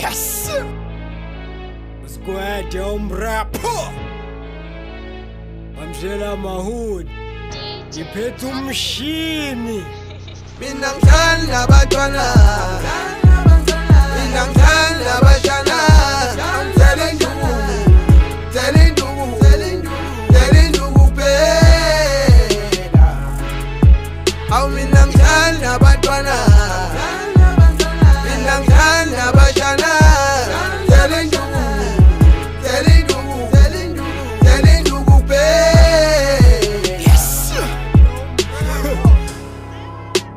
Yes. Sklwede Rapp. Amshela mahood. Ngiphethe Mshini. Mina ngithanda abantwana. Mina ngithanda abantwana. Thela induku. Thela induku. Thela induku phela. Awu mina ngithanda abantwana. Mina ngithanda abantwana. Thela induku. Thela induku. Thela induku phela. Yes.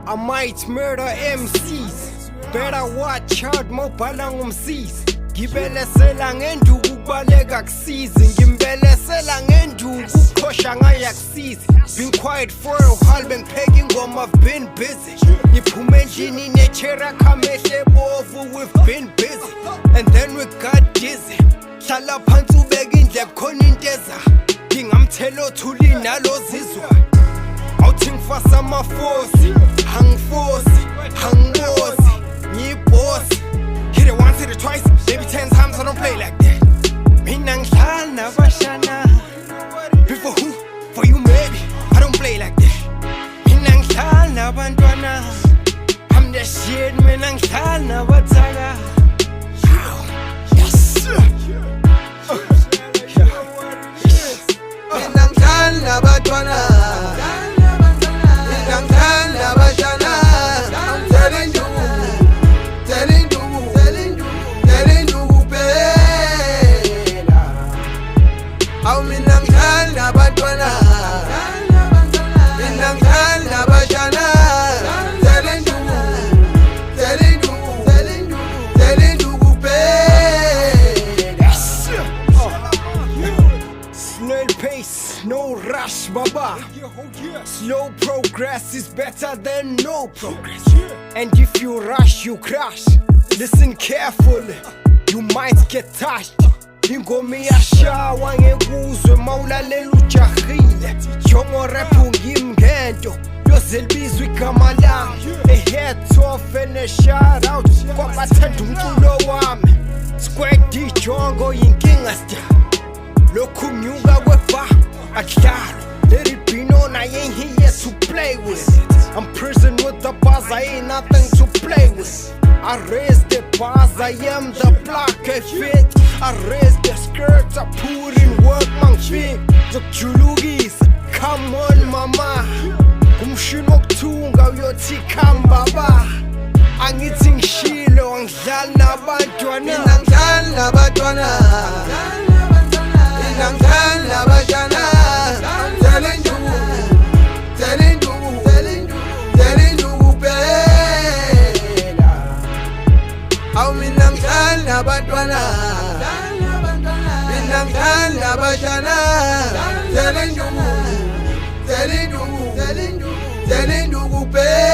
I might murder MCs. Better watch out, mobhala ngumsisi. Ngibelesela ngenduku kubaleka kusizi. Ngimbelesela ngenduku ukhosha ngayakusizi. Been quiet for a while, bengipheka ingoma, I've been busy. Ngiphume endlini nechera khamehle bovu, we've been busy. And then we got dizzy. Hlala phansi ubeka indlebe khona into eza. Ngingamthela othuli nalo zizwa. Awuthi ngifasa amafosi, angifosi, angibosi, ngiyibhosi. Hit it once, hit it twice, maybe 10 times, I don't play like that. Mina ngihlala nabashana. Before who? For you maybe, I don't play like that. Mina ngihlala nabantwana. I'm the shit, mina ngihlala nabathaka. Yes. Mina ngithanda abantwana. Mina ngithanda abantwana. Thela induku. Thela induku. Thela induku phela. Awu mina ngithanda abantwana. Mina ngithanda abantwana. Thela induku. Thela induku. Thela induku phela. Snail pace, no rush, baba. Slow progress is better than no progress. And if you rush, you crash. Listen carefully, you might get touched. Ingoma iyashawa ngekuzwe mawulalela ujahile. Jongo Rapp ngimngento yozelibizwa igama lami. A head off and a shout out kwabathanda umculo wami. Sklwede Jongo yinkinga star. Lokhu nyuka kwefa akudlalo. Let it be known I ain't here to play with. I'm prison with the bars, I ain't nothing to play with. I raise the bars, I am the block I fit. I raise the skirts, I put in work man fit. Zokujulukisa, come on mama. Umshini wokuthunga uyothi come baba. Angithi ngishilo ngidlala nabantwana. Mina ngithanda abantwana. Mina ngithanda abantwana. Thela induku. Thela induku. Thela induku phela. Awu mina ngithanda abantwana. Mina ngithanda abantwana. Thela induku. Thela induku. Thela induku phela.